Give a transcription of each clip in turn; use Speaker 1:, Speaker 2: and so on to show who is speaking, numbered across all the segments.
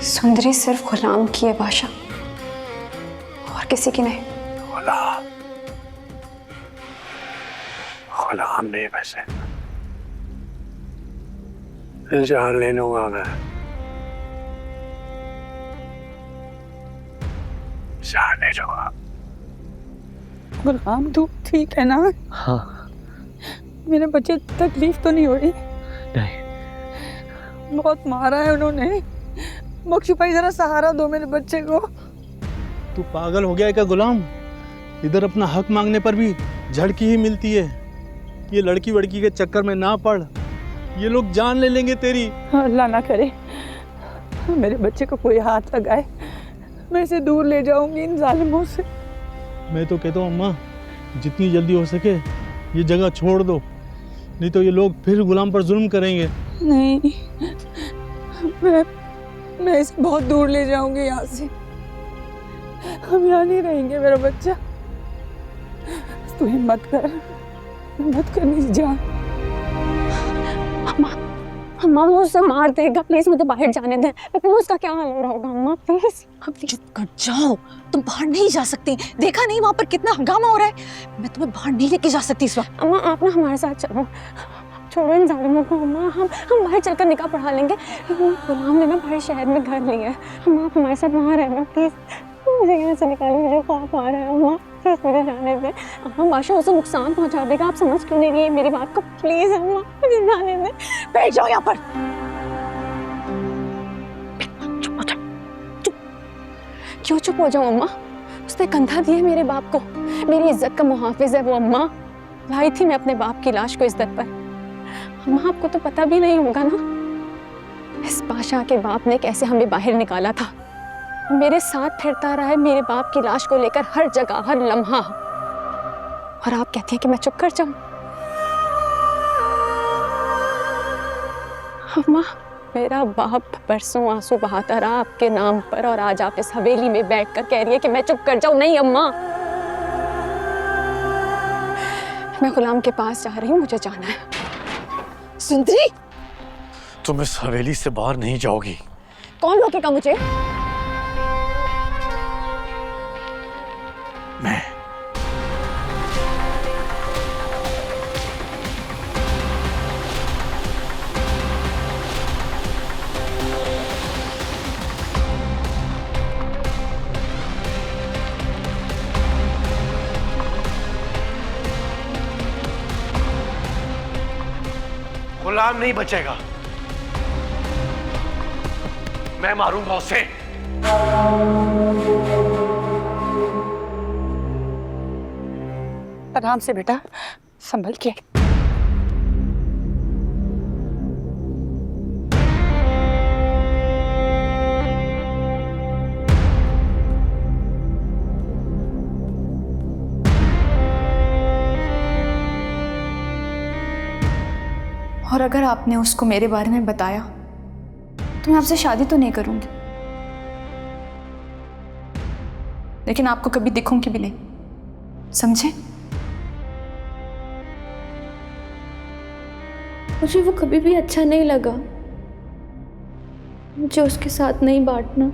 Speaker 1: सुंदरी सिर्फ गुलाम की है बादशाह, और किसी की नहीं।
Speaker 2: गुलाम नहीं, वैसे जान ले लूंगा मैं, जान ले लूंगा।
Speaker 3: गुलाम तू ठीक है ना?
Speaker 4: हाँ।
Speaker 3: मेरे बच्चे तकलीफ तो नहीं हो रही?
Speaker 4: नहीं।
Speaker 3: बहुत मारा है उन्होंने। बख्शू भाई जरा सहारा दो मेरे बच्चे को।
Speaker 5: तू पागल हो गया है क्या गुलाम? इधर अपना हक मांगने पर भी झड़की ही मिलती है। ये लड़की वड़की के चक्कर में ना पड़, ये लोग जान ले लेंगे तेरी।
Speaker 3: अल्लाह ना करे मेरे बच्चे को कोई हाथ लगाए, मैं इसे दूर ले जाऊंगी इन जालिमों से।
Speaker 5: मैं तो कहता हूँ अम्मा, जितनी जल्दी हो सके ये जगह छोड़ दो, नहीं तो ये लोग फिर गुलाम पर जुल्म करेंगे।
Speaker 3: नहीं, मैं इसे बहुत दूर ले जाऊंगी यहाँ से। हम यहाँ नहीं रहेंगे मेरा बच्चा। तू हिम्मत कर मेरी जान।
Speaker 1: अम्मा वो उसे मार देगा, प्लीज मुझे बाहर जाने दें। लेकिन उसका क्या हाल हो रहा होगा अम्मा, प्लीज।
Speaker 6: अब चुप कर जाओ, तुम बाहर नहीं जा सकती। देखा नहीं वहां पर कितना हंगामा हो रहा है? मैं तुम्हें बाहर नहीं लेके जा सकती इस वक्त।
Speaker 1: अम्मा आप ना हमारे साथ चलो, छोड़ो इन जालिमों को। अम्मा हम बाहर चलकर निकाह पढ़ा लेंगे। गुलाम ने ना बाहर शहर में घर लिया है। अम्मा आप हमारे साथ वहाँ रहना प्लीज। मुझे यहाँ से निकालो, मुझे खौफ आ रहा है अम्मा, प्लीज मुझे जाने दें। अम्मा बादशाह उसे नुकसान पहुँचा देगा, आप समझ क्यों नहीं रही है मेरी बात को? प्लीज अम्मा मुझे जाने दें।
Speaker 6: बैठ जाओ यहाँ पर। चुप हो जाओ, चुप।
Speaker 1: क्यों चुप हो जाओ अम्मा? उसने कंधा दिया मेरे बाप को, मेरी इज्जत का मुहाफिज है वो अम्मा। लाई थी मैं अपने बाप की लाश को इज्जत पर। अम्मा आपको तो पता भी नहीं होगा ना, इस बादशाह के बाप ने कैसे हमें बाहर निकाला था। मेरे साथ फिरता रहा है मेरे बाप की लाश को लेकर हर जगह, हर लम्हा। और आप कहती हैं कि मैं चुप कर जाऊं? अम्मा मेरा बाप परसों आंसू बहाता रहा आपके नाम पर, और आज आप इस हवेली में बैठकर कह रही है कि मैं चुप कर जाऊं। नहीं अम्मा, मैं गुलाम के पास जा रही हूं, मुझे जाना है।
Speaker 6: सुंदरी,
Speaker 2: तुम इस हवेली से बाहर नहीं जाओगी।
Speaker 1: कौन रोकेगा मुझे?
Speaker 2: मैं। गुलाम नहीं बचेगा, मैं मारूंगा उसे।
Speaker 3: आराम से बेटा, संभल के।
Speaker 7: और अगर आपने उसको मेरे बारे में बताया तो मैं आपसे शादी तो नहीं करूंगी, लेकिन आपको कभी दिखूंगी भी नहीं, समझे?
Speaker 8: मुझे वो कभी भी अच्छा नहीं लगा, मुझे उसके साथ नहीं बांटना।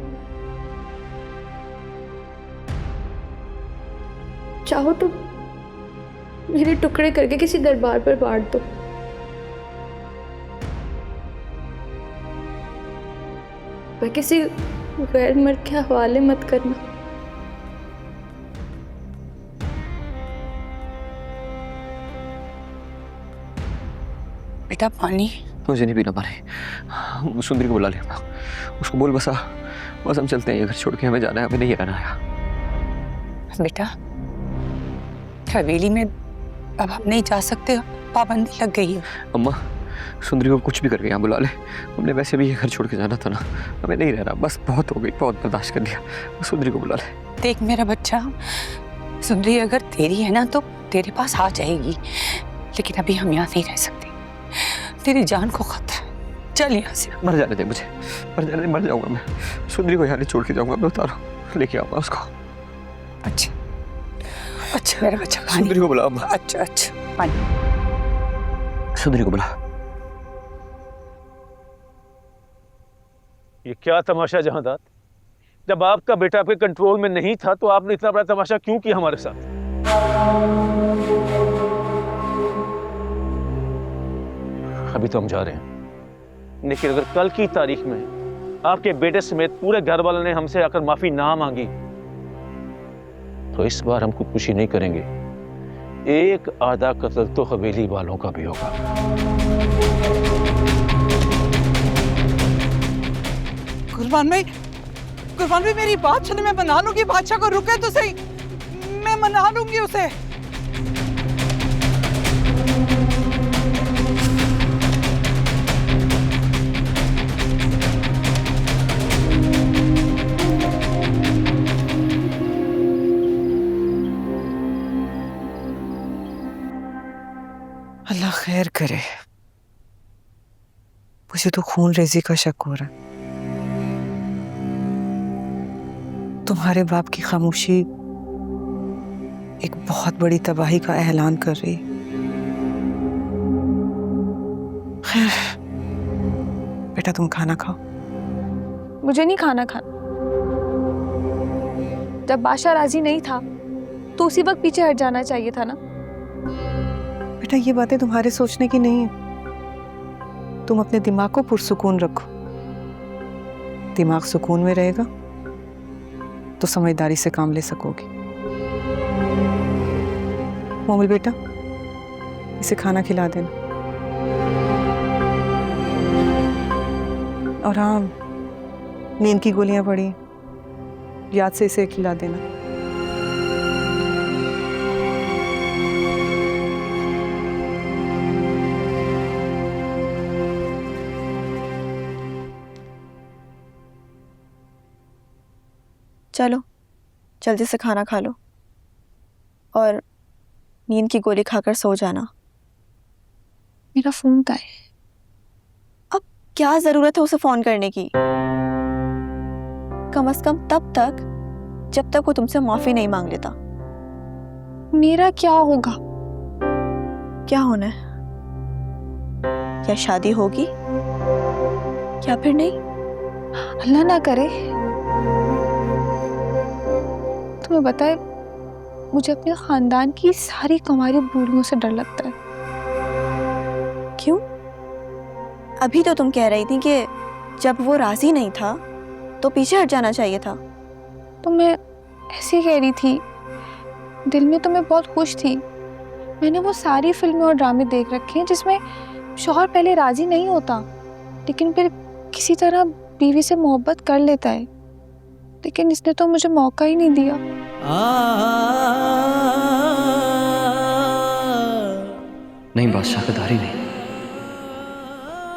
Speaker 8: चाहो तो मेरे टुकड़े करके किसी दरबार पर बांट दो। पर किसी गैर मर्द के हवाले मत करना।
Speaker 3: बेटा पानी।
Speaker 4: मुझे नहीं पीना पानी। सुंदरी को बुला ले, उसको बोल बस हम चलते हैं, ये घर छोड़ के हमें जाना है, हमें नहीं रहना है।
Speaker 3: बेटा हवेली में अब हम नहीं जा सकते, पाबंदी लग गई है।
Speaker 4: अम्मा सुंदरी को कुछ भी करके यहाँ बुला ले, हमने वैसे भी ये घर छोड़ के जाना था ना, हमें नहीं रहना, बस बहुत हो गई, बहुत बर्दाश्त कर लिया। सुंदरी को बुला ले।
Speaker 3: देख मेरा बच्चा, सुंदरी अगर तेरी है ना तो तेरे पास आ जाएगी, लेकिन अभी हम यहाँ नहीं रह सकते, तेरी जान को खतरा है। चल यहाँ से।
Speaker 4: मर जाने दे मुझे, मर जाने दे, मर जाऊंगा मैं। सुंदरी को यहाँ नहीं छोड़ के जाऊंगा, मैं उतारो लेके आऊंगा उसको।
Speaker 3: अच्छा अच्छा मेरा बच्चा, पानी।
Speaker 4: सुंदरी को बुला अम्मा।
Speaker 3: अच्छा अच्छा पानी।
Speaker 4: सुंदरी को बुला।
Speaker 9: ये क्या तमाशा जहांदार? जब आपका बेटा आपके कंट्रोल में नहीं था तो आपने इतना बड़ा तमाशा क्यों किया हमारे साथ? अभी तो हम जा रहे हैं, लेकिन अगर कल की तारीख में आपके बेटे समेत पूरे घर वालों ने हमसे आकर माफी ना मांगी तो इस बार हम खुदकुशी नहीं करेंगे। एक आधा कत्ल तो हवेली वालों का भी होगा।
Speaker 3: कुर्बान भाई मेरी बात सुने, मैं मना लूंगी बादशाह को, रुके तो सही, मैं मना लूंगी उसे। अल्लाह खैर करे, मुझे तो खून रेजी का शक हो रहा है। तुम्हारे बाप की खामोशी एक बहुत बड़ी तबाही का ऐलान कर रही। खैर बेटा तुम खाना खाओ।
Speaker 8: मुझे नहीं खाना। जब बादशाह राजी नहीं था तो उसी वक्त पीछे हट जाना चाहिए था ना।
Speaker 3: बेटा ये बातें तुम्हारे सोचने की नहीं है। तुम अपने दिमाग को पुरसुकून रखो। दिमाग सुकून में रहेगा तो समझदारी से काम ले सकोगे। मोमिल बेटा इसे खाना खिला देना, और हाँ नींद की गोलियां पड़ी, याद से इसे खिला देना।
Speaker 10: चलो जल्दी से खाना खा लो और नींद की गोली खाकर सो जाना।
Speaker 8: मेरा फोन कहाँ है?
Speaker 10: अब क्या जरूरत है उसे फोन करने की? कम से कम तब तक जब तक वो तुमसे माफी नहीं मांग लेता।
Speaker 8: मेरा क्या होगा?
Speaker 10: क्या होना है? या शादी होगी या फिर नहीं।
Speaker 8: अल्लाह ना करे। तुम्हें बताए मुझे अपने खानदान की सारी कुंवारी बूढ़ियों से डर लगता है।
Speaker 10: क्यों? अभी तो तुम कह रही थी कि जब वो राजी नहीं था तो पीछे हट जाना चाहिए था।
Speaker 8: तो मैं ऐसे ही कह रही थी, दिल में तो मैं बहुत खुश थी। मैंने वो सारी फिल्में और ड्रामे देख रखे हैं जिसमें शौहर पहले राजी नहीं होता लेकिन फिर किसी तरह बीवी से मोहब्बत कर लेता है, लेकिन इसने तो मुझे मौका ही नहीं दिया।
Speaker 4: नहीं बादशाह कदारी नहीं।